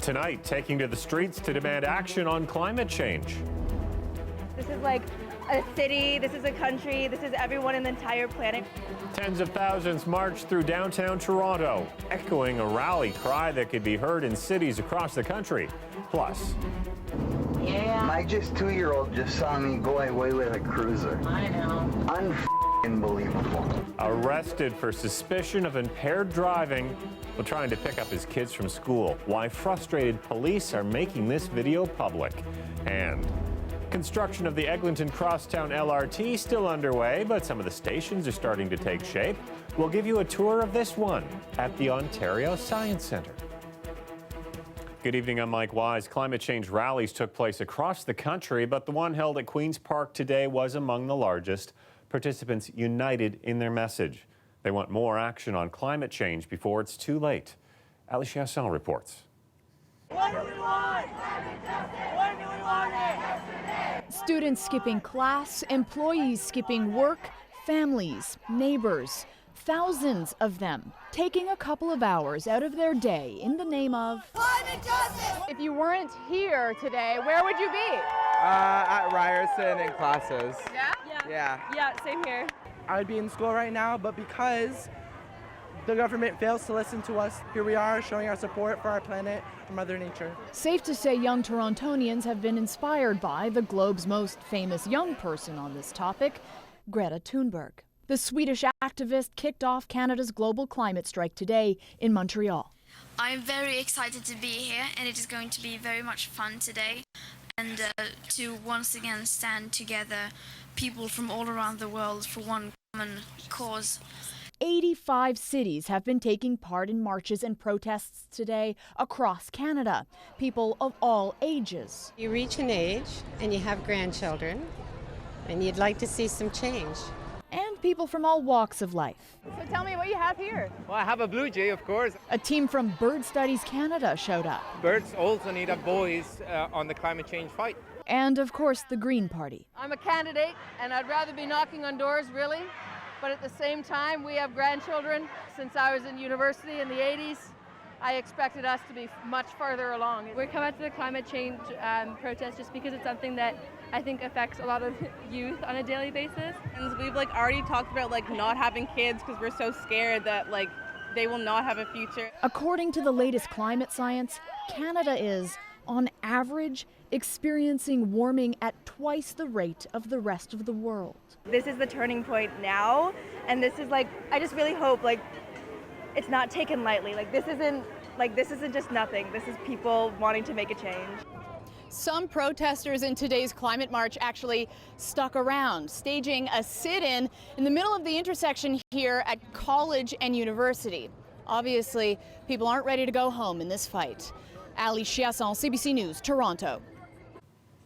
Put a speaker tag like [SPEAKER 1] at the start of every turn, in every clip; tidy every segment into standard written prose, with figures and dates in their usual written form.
[SPEAKER 1] Tonight, taking to the streets to demand action on climate change.
[SPEAKER 2] This is like a city, this is a country, this is everyone in the entire planet.
[SPEAKER 1] Tens of thousands marched through downtown Toronto, echoing a rally cry that could be heard in cities across the country. Plus,
[SPEAKER 3] My just 2-year-old just saw me go away with a cruiser.
[SPEAKER 4] I know.
[SPEAKER 3] Unbelievable.
[SPEAKER 1] arrested for suspicion of impaired driving while trying to pick up his kids from school. Why frustrated police are making this video public. And construction of the Eglinton Crosstown LRT still underway, but some of the stations are starting to take shape. We'll give you a tour of this one at the Ontario Science Centre. Good evening, I'm Mike Wise. Climate change rallies took place across the country, but the one held at Queen's Park today was among the largest. Participants united in their message. They want more action on climate change before it's too late. Ali Chiasson reports.
[SPEAKER 5] What do we want? When do we want it?
[SPEAKER 6] Students skipping class, employees skipping work, families, neighbors, thousands of them taking a couple of hours out of their day in the name of
[SPEAKER 5] Climate justice!
[SPEAKER 7] If you weren't here today, where would you be?
[SPEAKER 8] At Ryerson in classes.
[SPEAKER 7] Yeah?
[SPEAKER 8] Yeah.
[SPEAKER 7] Same here.
[SPEAKER 9] I'd be in school right now, but because the government fails to listen to us, here we are showing our support for our planet and Mother Nature.
[SPEAKER 6] Safe to say young Torontonians have been inspired by the globe's most famous young person on this topic, Greta Thunberg. The Swedish activist kicked off Canada's global climate strike today in Montreal.
[SPEAKER 10] I'm very excited to be here, and it is going to be very much fun today, and to once again stand together, people from all around the world, for one common cause.
[SPEAKER 6] 85 cities have been taking part in marches and protests today across Canada. People of all ages.
[SPEAKER 11] You reach an age and you have grandchildren and you'd like to see some change.
[SPEAKER 6] And people from all walks of life.
[SPEAKER 7] So tell me what you have here.
[SPEAKER 8] Well, I have a blue jay, of course.
[SPEAKER 6] A team from Bird Studies Canada showed up.
[SPEAKER 8] Birds also need a voice on the climate change fight.
[SPEAKER 6] And of course, the Green Party.
[SPEAKER 7] I'm a candidate, and I'd rather be knocking on doors, really. But at the same time, we have grandchildren. Since I was in university in the 80s, I expected us to be much farther along.
[SPEAKER 2] We're coming out to the climate change protest just because it's something that I think affects a lot of youth on a daily basis.
[SPEAKER 7] And we've already talked about not having kids because we're so scared that they will not have a future.
[SPEAKER 6] According to the latest climate science, Canada is, on average, experiencing warming at twice the rate of the rest of the world.
[SPEAKER 2] This is the turning point now, and this is I just really hope it's not taken lightly. This isn't just nothing. This is people wanting to make a change.
[SPEAKER 7] Some protesters in today's climate march actually stuck around, staging a sit-in in the middle of the intersection here at College and University. Obviously, people aren't ready to go home in this fight. Ali Chiasson, CBC News, Toronto.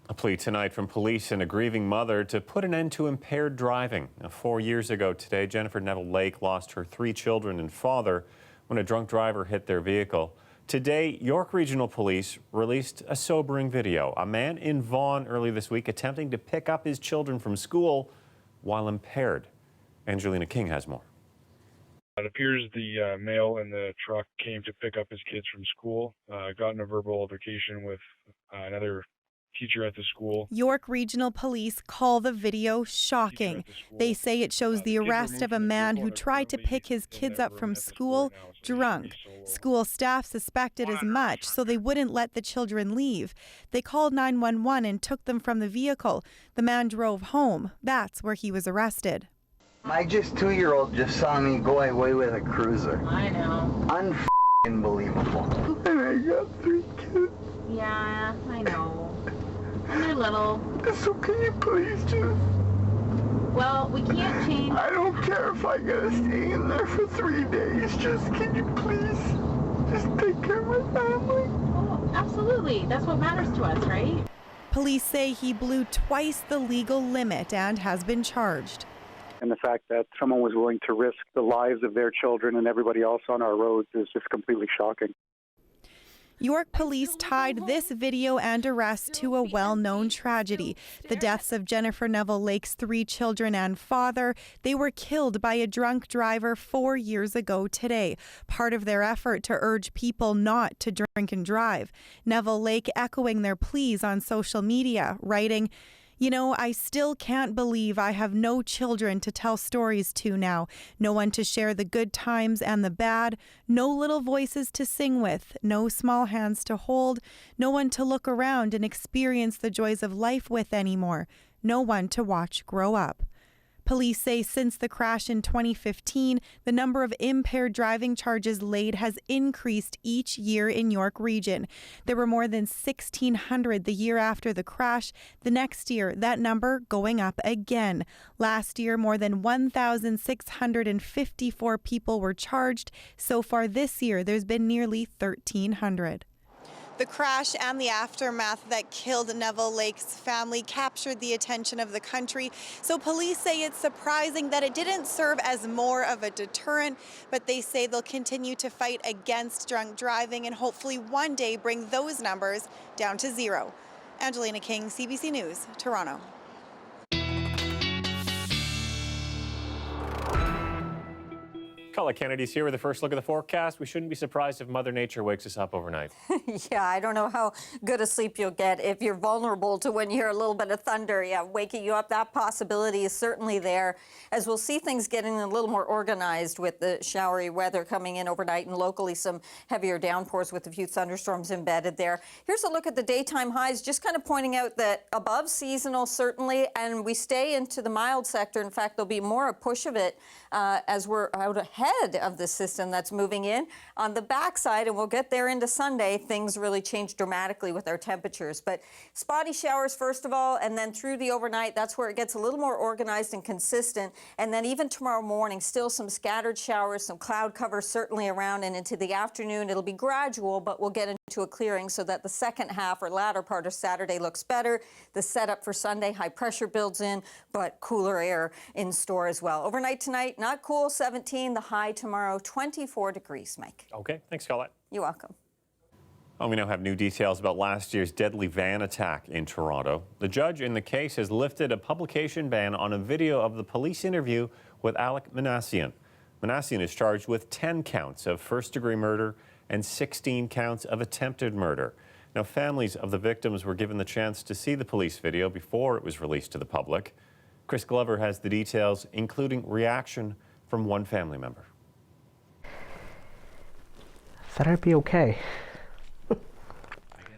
[SPEAKER 1] A plea tonight from police and a grieving mother to put an end to impaired driving. Now, 4 years ago today, Jennifer Neville Lake lost her 3 children and father when a drunk driver hit their vehicle. Today, York Regional Police released a sobering video. A man in Vaughan early this week attempting to pick up his children from school while impaired. Angelina King has more.
[SPEAKER 12] It appears the male in the truck came to pick up his kids from school, got in a verbal altercation with another teacher at the school.
[SPEAKER 13] York Regional Police call the video shocking. They say it shows the arrest of a man who tried to pick his kids up from school drunk. School staff suspected as much, so they wouldn't let the children leave. They called 911 and took them from the vehicle. The man drove home. That's where he was arrested.
[SPEAKER 3] My just 2-year-old just saw me go away with a cruiser.
[SPEAKER 4] I know.
[SPEAKER 3] Unbelievable. And I got 3 kids.
[SPEAKER 4] Yeah, I know. And they're little.
[SPEAKER 3] So can you please just...
[SPEAKER 4] Well, we can't change.
[SPEAKER 3] I don't care if I gotta stay in there for 3 days. Just can you please just take care of my family?
[SPEAKER 4] Oh, absolutely. That's what matters to us, right?
[SPEAKER 13] Police say he blew twice the legal limit and has been charged.
[SPEAKER 14] And the fact that someone was willing to risk the lives of their children and everybody else on our roads is just completely shocking.
[SPEAKER 13] York police tied this video and arrest to a well-known tragedy. The deaths of Jennifer Neville Lake's 3 children and father. They were killed by a drunk driver 4 years ago today, part of their effort to urge people not to drink and drive. Neville Lake echoing their pleas on social media, writing, "You know, I still can't believe I have no children to tell stories to now, no one to share the good times and the bad, no little voices to sing with, no small hands to hold, no one to look around and experience the joys of life with anymore, no one to watch grow up." Police say since the crash in 2015, the number of impaired driving charges laid has increased each year in York Region. There were more than 1,600 the year after the crash. The next year, that number going up again. Last year, more than 1,654 people were charged. So far this year, there's been nearly 1,300. The crash and the aftermath that killed Neville Lake's family captured the attention of the country. So police say it's surprising that it didn't serve as more of a deterrent, but they say they'll continue to fight against drunk driving and hopefully one day bring those numbers down to 0. Angelina King, CBC News, Toronto.
[SPEAKER 1] Carla Kennedy's here with the first look at the forecast. We shouldn't be surprised if Mother Nature wakes us up overnight.
[SPEAKER 15] Yeah, I don't know how good a sleep you'll get if you're vulnerable to when you hear a little bit of thunder. Yeah, waking you up, that possibility is certainly there, as we'll see things getting a little more organized with the showery weather coming in overnight and locally some heavier downpours with a few thunderstorms embedded there. Here's a look at the daytime highs, just kind of pointing out that above seasonal certainly, and we stay into the mild sector. In fact, there'll be more a push of it as we're out ahead of the system that's moving in. On the backside, and we'll get there into Sunday, things really change dramatically with our temperatures. But spotty showers first of all, and then through the overnight, that's where it gets a little more organized and consistent. And then even tomorrow morning, still some scattered showers, some cloud cover certainly around, and into the afternoon, it'll be gradual, but we'll get into a clearing so that the second half or latter part of Saturday looks better. The setup for Sunday, high pressure builds in, but cooler air in store as well. Overnight tonight, not cool, 17. The high tomorrow, 24 degrees, Mike.
[SPEAKER 1] Okay, thanks, Colette.
[SPEAKER 15] You're welcome.
[SPEAKER 1] Well, we now have new details about last year's deadly van attack in Toronto. The judge in the case has lifted a publication ban on a video of the police interview with Alec Manassian. Manassian is charged with 10 counts of first-degree murder and 16 counts of attempted murder. Now, families of the victims were given the chance to see the police video before it was released to the public. Chris Glover has the details, including reaction from one family member.
[SPEAKER 16] Thought I'd be okay.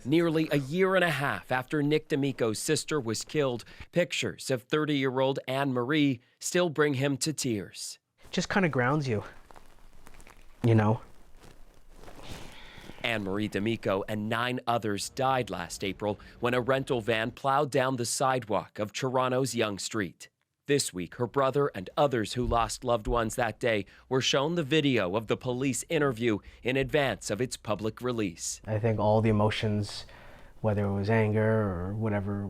[SPEAKER 17] Nearly a year and a half after Nick D'Amico's sister was killed, pictures of 30-year-old Anne-Marie still bring him to tears.
[SPEAKER 16] Just kind of grounds you, you know.
[SPEAKER 17] Anne-Marie D'Amico and 9 others died last April when a rental van plowed down the sidewalk of Toronto's Yonge Street. This week, her brother and others who lost loved ones that day were shown the video of the police interview in advance of its public release.
[SPEAKER 16] I think all the emotions, whether it was anger or whatever,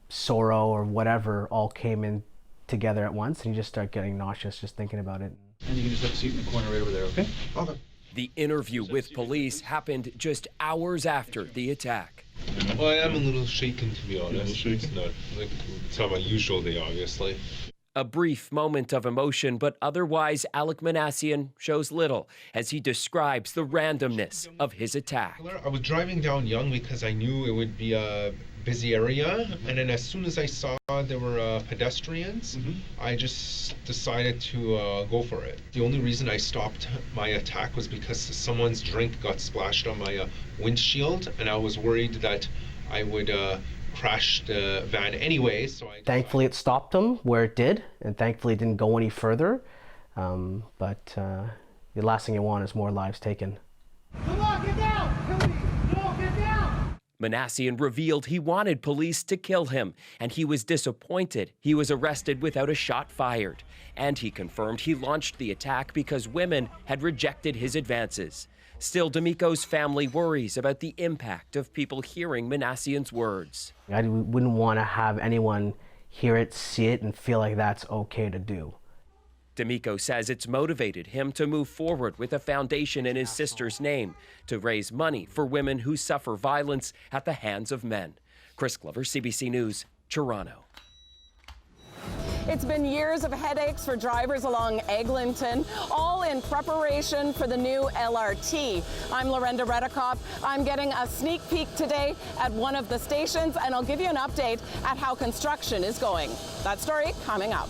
[SPEAKER 16] sorrow or whatever, all came in together at once, and you just start getting nauseous just thinking about it.
[SPEAKER 18] And you can just have a seat in the corner right over there, okay? Okay.
[SPEAKER 17] The interview with police happened just hours after the attack.
[SPEAKER 19] Well, I am a little shaken, to be honest. It's not like it's not my usual day, obviously.
[SPEAKER 17] A brief moment of emotion, but otherwise Alec Manassian shows little as he describes the randomness of his attack.
[SPEAKER 19] I was driving down Yonge because I knew it would be a busy area, and then as soon as I saw there were pedestrians, I just decided to go for it. The only reason I stopped my attack was because someone's drink got splashed on my windshield, and I was worried that I would crash the van anyway.
[SPEAKER 16] Thankfully it stopped him where it did, and thankfully it didn't go any further. But the last thing you want is more lives taken.
[SPEAKER 5] Come on, get down! No, get down!
[SPEAKER 17] Manassian revealed he wanted police to kill him, and he was disappointed he was arrested without a shot fired. And he confirmed he launched the attack because women had rejected his advances. Still, D'Amico's family worries about the impact of people hearing Manassian's words.
[SPEAKER 16] I wouldn't want to have anyone hear it, see it, and feel like that's okay to do.
[SPEAKER 17] D'Amico says it's motivated him to move forward with a foundation in his sister's name to raise money for women who suffer violence at the hands of men. Chris Glover, CBC News, Toronto.
[SPEAKER 20] It's been years of headaches for drivers along Eglinton, all in preparation for the new LRT. I'm Lorenda Redekop. I'm getting a sneak peek today at one of the stations, and I'll give you an update at how construction is going. That story coming up.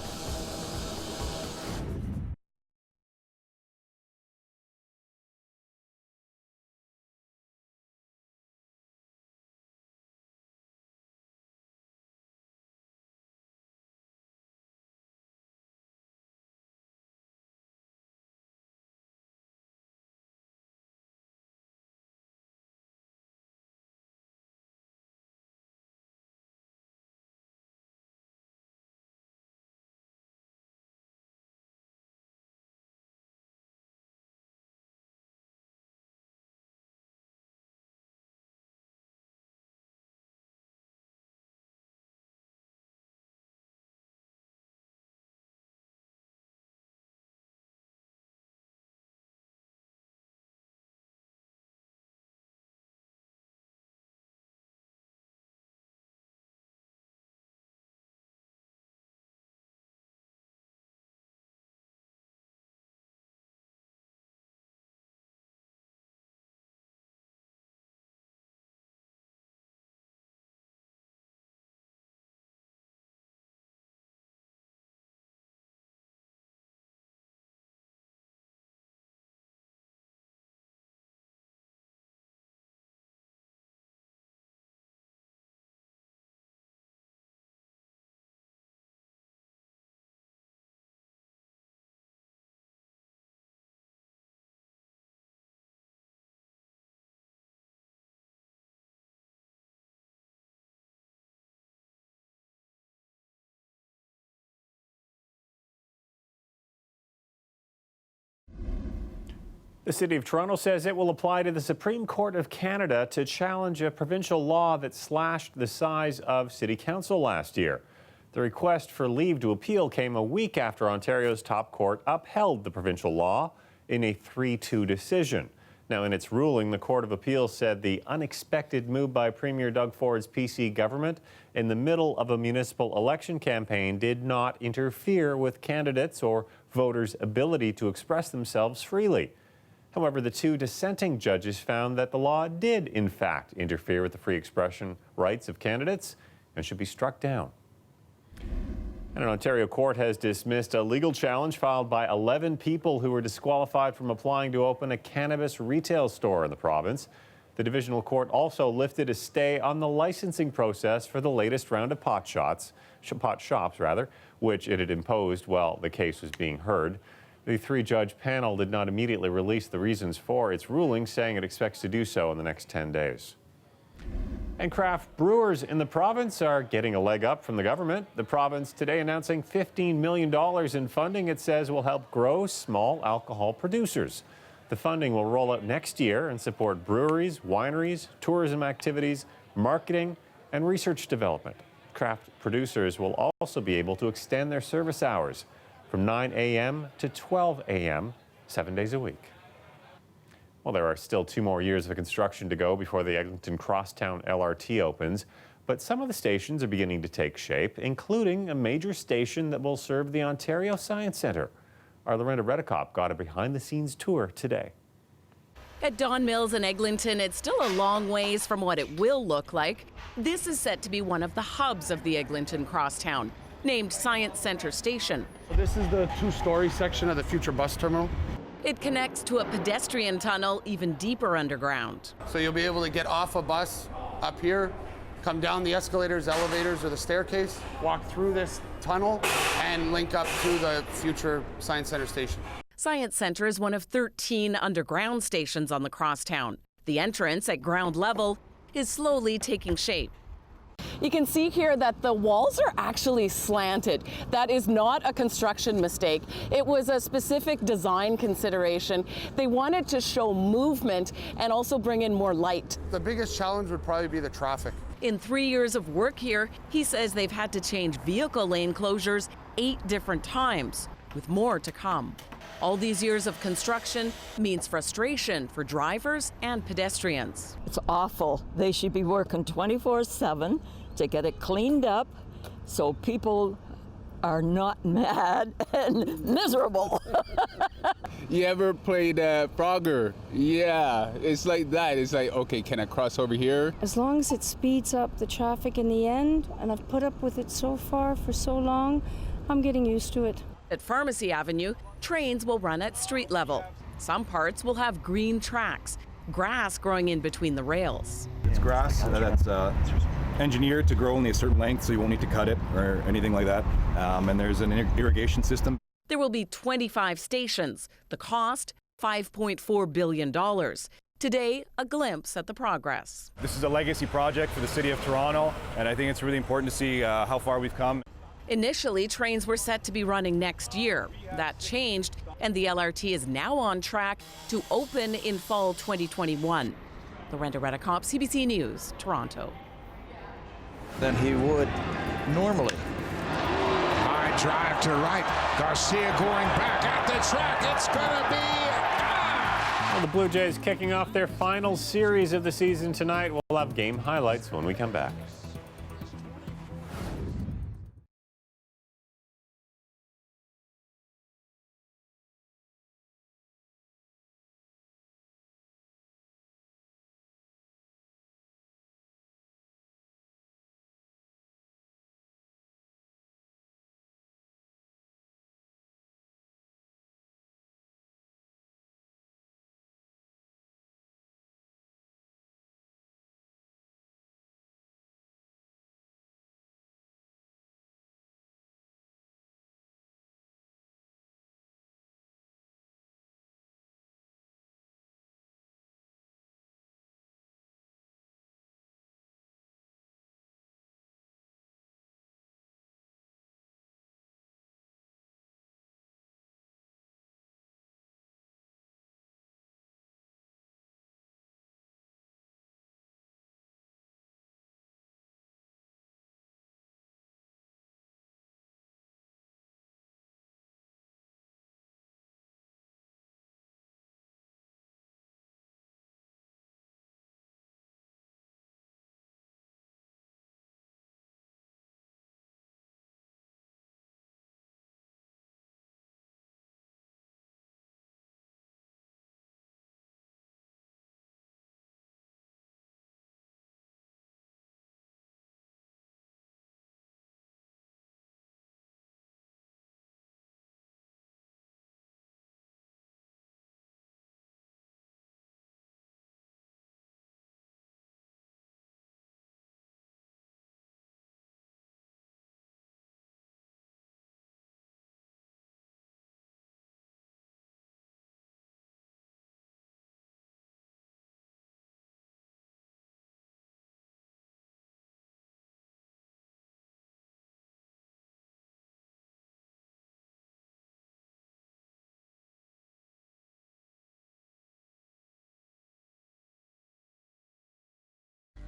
[SPEAKER 1] The City of Toronto says it will apply to the Supreme Court of Canada to challenge a provincial law that slashed the size of City Council last year. The request for leave to appeal came a week after Ontario's top court upheld the provincial law in a 3-2 decision. Now, in its ruling, the Court of Appeal said the unexpected move by Premier Doug Ford's PC government in the middle of a municipal election campaign did not interfere with candidates' or voters' ability to express themselves freely. However, the two dissenting judges found that the law did, in fact, interfere with the free expression rights of candidates and should be struck down. And an Ontario court has dismissed a legal challenge filed by 11 people who were disqualified from applying to open a cannabis retail store in the province. The divisional court also lifted a stay on the licensing process for the latest round of pot shops, which it had imposed while the case was being heard. The 3-judge panel did not immediately release the reasons for its ruling, saying it expects to do so in the next 10 days. And craft brewers in the province are getting a leg up from the government. The province today announcing $15 million in funding it says will help grow small alcohol producers. The funding will roll out next year and support breweries, wineries, tourism activities, marketing, and research development. Craft producers will also be able to extend their service hours from 9 a.m. to 12 a.m., 7 days a week. Well, there are still 2 more years of construction to go before the Eglinton Crosstown LRT opens, but some of the stations are beginning to take shape, including a major station that will serve the Ontario Science Centre. Our Lorenda Redekop got a behind-the-scenes tour today.
[SPEAKER 20] At Don Mills in Eglinton, it's still a long ways from what it will look like. This is set to be one of the hubs of the Eglinton Crosstown, named Science Centre Station.
[SPEAKER 21] This is the 2-story section of the future bus terminal.
[SPEAKER 20] It connects to a pedestrian tunnel even deeper underground.
[SPEAKER 21] So you'll be able to get off a bus up here, come down the escalators, elevators, or the staircase, walk through this tunnel, and link up to the future Science Centre station.
[SPEAKER 20] Science Centre is one of 13 underground stations on the Crosstown. The entrance at ground level is slowly taking shape. You can see here that the walls are actually slanted. That is not a construction mistake. It was a specific design consideration. They wanted to show movement and also bring in more light.
[SPEAKER 21] The biggest challenge would probably be the traffic.
[SPEAKER 20] In 3 years of work here, he says they've had to change vehicle lane closures 8 different times. with more to come. All these years of construction means frustration for drivers and pedestrians.
[SPEAKER 9] It's awful. They should be working 24/7 to get it cleaned up so people are not mad and miserable.
[SPEAKER 22] You ever played Frogger? Yeah, it's like that. It's like, okay, can I cross over here?
[SPEAKER 23] As long as it speeds up the traffic in the end, and I've put up with it so far for so long, I'm getting used to it.
[SPEAKER 20] At Pharmacy Avenue, trains will run at street level. Some parts will have green tracks, grass growing in between the rails.
[SPEAKER 24] It's grass that's engineered to grow only a certain length, so you won't need to cut it or anything like that. And there's an irrigation system.
[SPEAKER 20] There will be 25 stations. The cost, $5.4 billion. Today, a glimpse at the progress.
[SPEAKER 24] This is a legacy project for the City of Toronto, and I think it's really important to see how far we've come.
[SPEAKER 20] Initially, trains were set to be running next year. That changed, and the LRT is now on track to open in fall 2021. Lorenda Redekop, CBC News, Toronto.
[SPEAKER 25] Than he would normally.
[SPEAKER 26] High drive to right. Garcia going back at the track. It's going to be...
[SPEAKER 1] Well, the Blue Jays kicking off their final series of the season tonight. We'll have game highlights when we come back.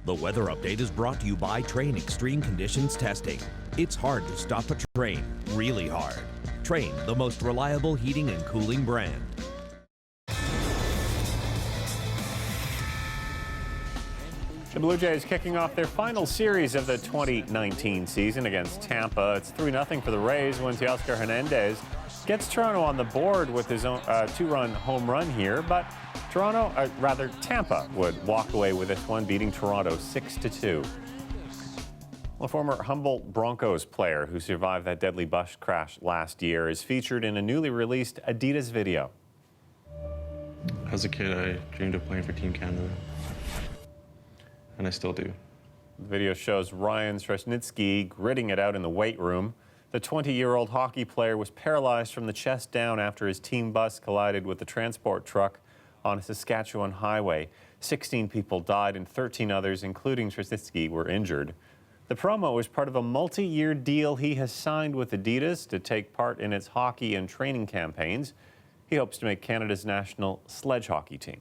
[SPEAKER 27] The weather update is brought to you by Train Extreme Conditions Testing. It's hard to stop a train, really hard. Train, the most reliable heating and cooling brand.
[SPEAKER 1] The Blue Jays kicking off their final series of the 2019 season against Tampa. It's 3-0 for the Rays when Teoscar Hernandez gets Toronto on the board with his own two-run home run here, but Tampa would walk away with this one, beating Toronto 6-2. A former Humboldt Broncos player who survived that deadly bus crash last year is featured in a newly released Adidas video.
[SPEAKER 28] As a kid, I dreamed of playing for Team Canada, and I still do.
[SPEAKER 1] The video shows Ryan Stresnitsky gritting it out in the weight room. The 20-year-old hockey player was paralyzed from the chest down after his team bus collided with the transport truck on a Saskatchewan highway. 16 people died and 13 others, including Stresnitsky, were injured. The promo was part of a multi-year deal he has signed with Adidas to take part in its hockey and training campaigns. He hopes to make Canada's national sledge hockey team.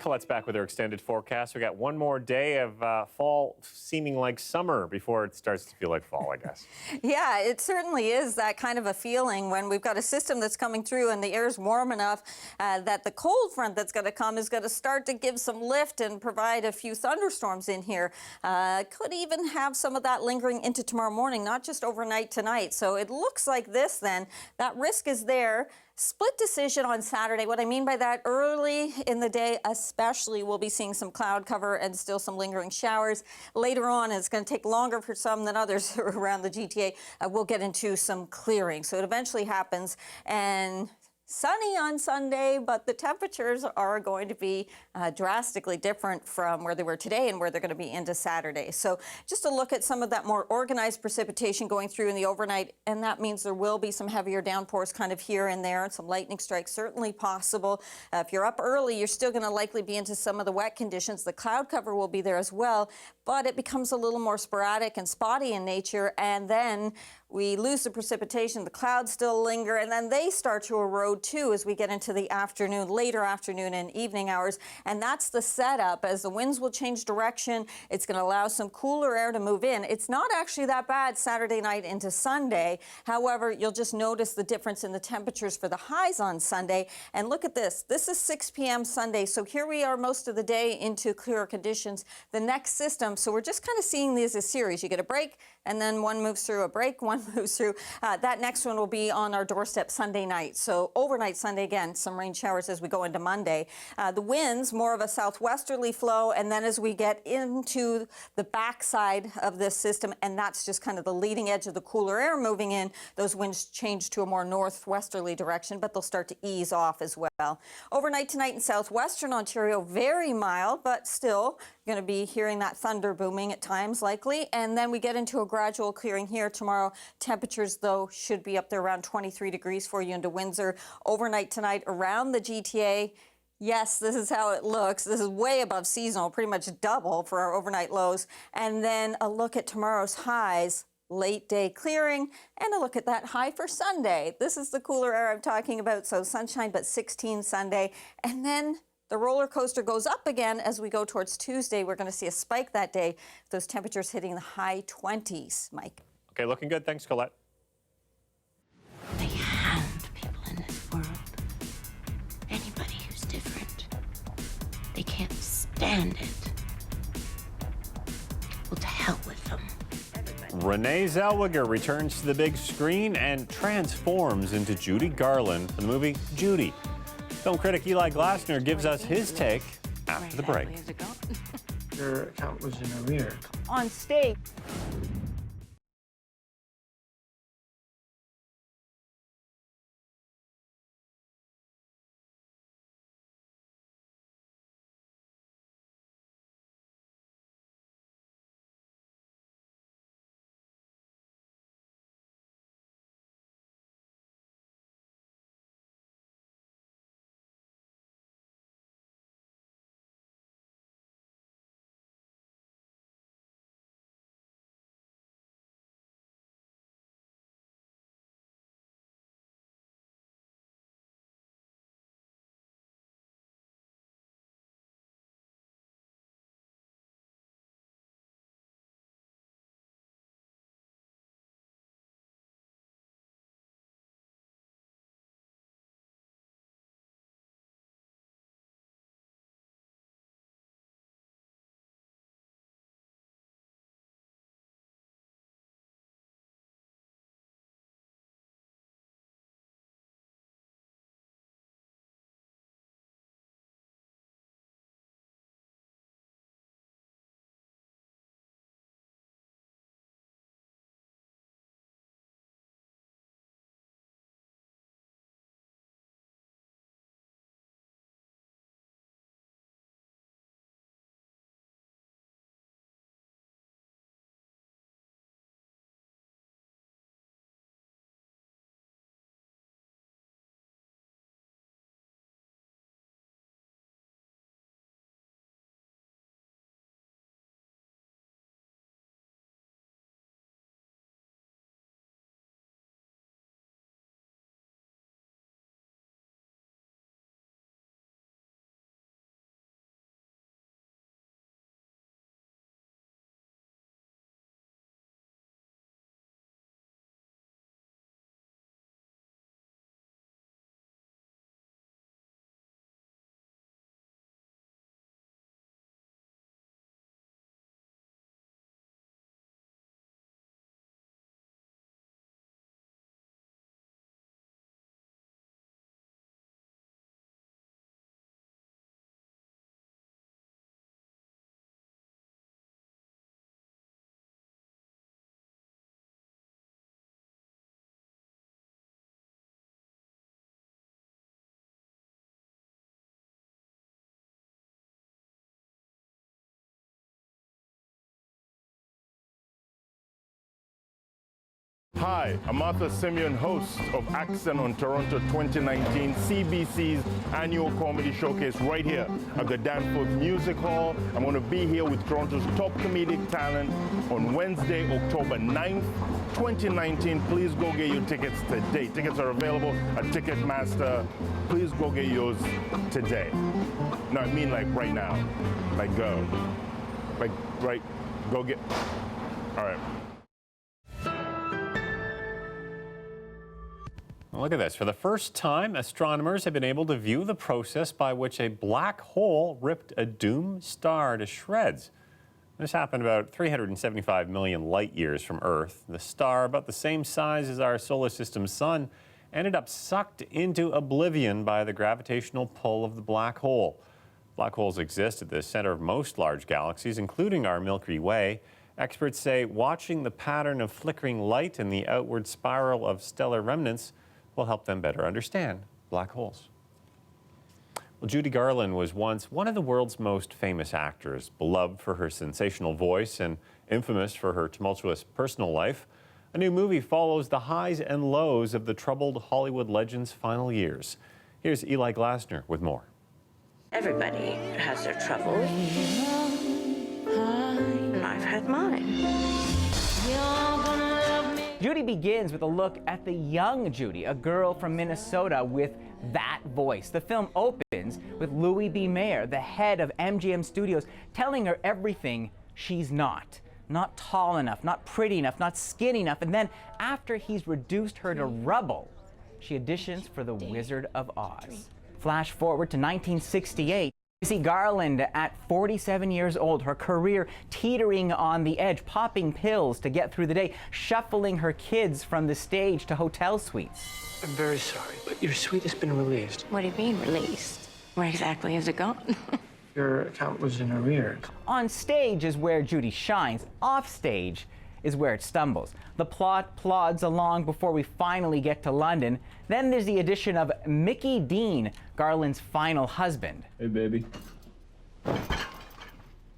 [SPEAKER 1] Colette's back with her extended forecast. We got one more day of fall seeming like summer before it starts to feel like fall, I guess.
[SPEAKER 15] Yeah, it certainly is that kind of a feeling when we've got a system that's coming through and the air's warm enough that the cold front that's going to come is going to start to give some lift and provide a few thunderstorms in here. Could even have some of that lingering into tomorrow morning, not just overnight tonight. So it looks like this then. That risk is there. Split decision on Saturday. What I mean by that, early in the day especially, we'll be seeing some cloud cover and still some lingering showers. Later on, it's going to take longer for some than others around the GTA. We'll get into some clearing. So it eventually happens. And sunny on Sunday, but the temperatures are going to be drastically different from where they were today and where they're going to be into Saturday. So just to look at some of that more organized precipitation going through in the overnight, and that means there will be some heavier downpours kind of here and there, and some lightning strikes certainly possible. If you're up early, you're still going to likely be into some of the wet conditions. The cloud cover will be there as well, but it becomes a little more sporadic and spotty in nature, and then we lose the precipitation, the clouds still linger, and then they start to erode too as we get into the afternoon, later afternoon and evening hours. And that's the setup. As the winds will change direction, it's going to allow some cooler air to move in. It's not actually that bad Saturday night into Sunday. However, you'll just notice the difference in the temperatures for the highs on Sunday. And look at this. This is 6 p.m. Sunday. So here we are most of the day into clearer conditions. The next system, so we're just kind of seeing these as a series. You get a break, and then one moves through, a break, one moves through. That next one will be on our doorstep Sunday night. So overnight Sunday, again, some rain showers as we go into Monday. The winds, more of a southwesterly flow, and then as we get into the backside of this system, and that's just kind of the leading edge of the cooler air moving in, those winds change to a more northwesterly direction, but they'll start to ease off as well. Overnight tonight in southwestern Ontario, very mild, but still going to be hearing that thunder booming at times likely. And then we get into a gradual clearing here tomorrow. Temperatures, though, should be up there around 23 degrees for you into Windsor. Overnight tonight around the GTA. Yes, this is how it looks. This is way above seasonal, pretty much double for our overnight lows. And then a look at tomorrow's highs. Late day clearing, and a look at that high for Sunday. This is the cooler air I'm talking about, so sunshine, but 16 Sunday. And then the roller coaster goes up again as we go towards Tuesday. We're going to see a spike that day, those temperatures hitting the high 20s, Mike.
[SPEAKER 1] Okay, looking good. Thanks, Colette.
[SPEAKER 2] They hound people in this world. Anybody who's different. They can't stand it. Well, to hell with them.
[SPEAKER 1] Renee Zellweger returns to the big screen and transforms into Judy Garland in the movie Judy. Film critic Eli Glasner gives us his take after the break.
[SPEAKER 3] Your account was in arrears.
[SPEAKER 15] On stage.
[SPEAKER 4] Hi, I'm Arthur Simeon, host of Accent on Toronto 2019, CBC's annual comedy showcase right here at the Danforth Music Hall. I'm going to be here with Toronto's top comedic talent on Wednesday, October 9th, 2019. Please go get your tickets today. Tickets are available at Ticketmaster. Please go get yours today. No, I mean like right now. Like go. Like right, go get. All right.
[SPEAKER 1] Look at this. For the first time, astronomers have been able to view the process by which a black hole ripped a doomed star to shreds. This happened about 375 million light years from Earth. The star, about the same size as our solar system's sun, ended up sucked into oblivion by the gravitational pull of the black hole. Black holes exist at the center of most large galaxies, including our Milky Way. Experts say watching the pattern of flickering light and the outward spiral of stellar remnants will help them better understand black holes. Well, Judy Garland was once one of the world's most famous actors, beloved for her sensational voice and infamous for her tumultuous personal life. A new movie follows the highs and lows of the troubled Hollywood legend's final years. Here's Eli Glasner with more.
[SPEAKER 2] Everybody has their troubles. And I've had mine.
[SPEAKER 6] Judy begins with a look at the young Judy, a girl from Minnesota with that voice. The film opens with Louis B. Mayer, the head of MGM Studios, telling her everything she's not. Not tall enough, not pretty enough, not skinny enough. And then after he's reduced her to rubble, she auditions for The Wizard of Oz. Flash forward to 1968. You see Garland at 47 years old, her career teetering on the edge, popping pills to get through the day, shuffling her kids from the stage to hotel suites.
[SPEAKER 3] I'm very sorry, but your suite has been released.
[SPEAKER 2] What do you mean, released? Where exactly has it gone?
[SPEAKER 3] Your account was in arrears.
[SPEAKER 6] On stage is where Judy shines. Off stage is where it stumbles. The plot plods along before we finally get to London. Then there's the addition of Mickey Dean, Garland's final husband.
[SPEAKER 18] Hey, baby.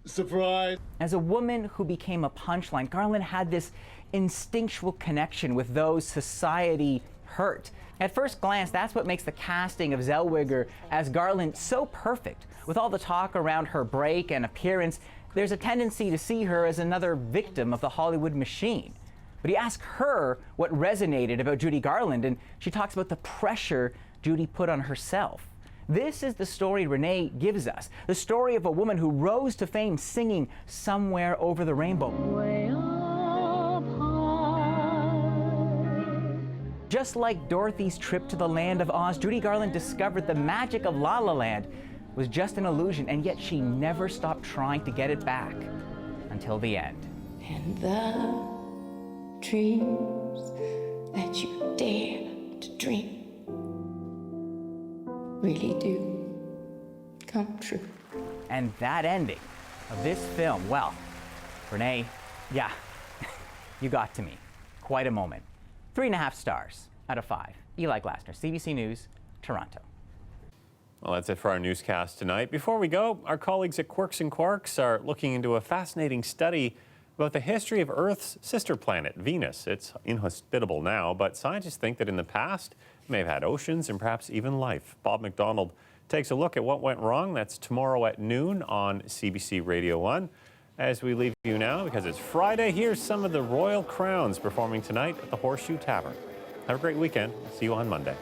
[SPEAKER 18] Surprise!
[SPEAKER 6] As a woman who became a punchline, Garland had this instinctual connection with those society hurt. At first glance, that's what makes the casting of Zellweger as Garland so perfect. With all the talk around her break and appearance, there's a tendency to see her as another victim of the Hollywood machine. But you ask her what resonated about Judy Garland, and she talks about the pressure Judy put on herself. This is the story Renee gives us, the story of a woman who rose to fame singing Somewhere Over the Rainbow. Way up high. Just like Dorothy's trip to the land of Oz, Judy Garland discovered the magic of La La Land was just an illusion, and yet she never stopped trying to get it back until the end.
[SPEAKER 2] And the dreams that you dare to dream really do come true.
[SPEAKER 6] And that ending of this film, well, Renee, yeah, you got to me. Quite a moment. 3.5 stars out of 5. Eli Glasner, CBC News, Toronto.
[SPEAKER 1] Well, that's it for our newscast tonight. Before we go, our colleagues at Quirks and Quarks are looking into a fascinating study about the history of Earth's sister planet, Venus. It's inhospitable now, but scientists think that in the past it may have had oceans and perhaps even life. Bob McDonald takes a look at what went wrong. That's tomorrow at noon on CBC Radio 1. As we leave you now, because it's Friday, here's some of the Royal Crowns performing tonight at the Horseshoe Tavern. Have a great weekend. See you on Monday.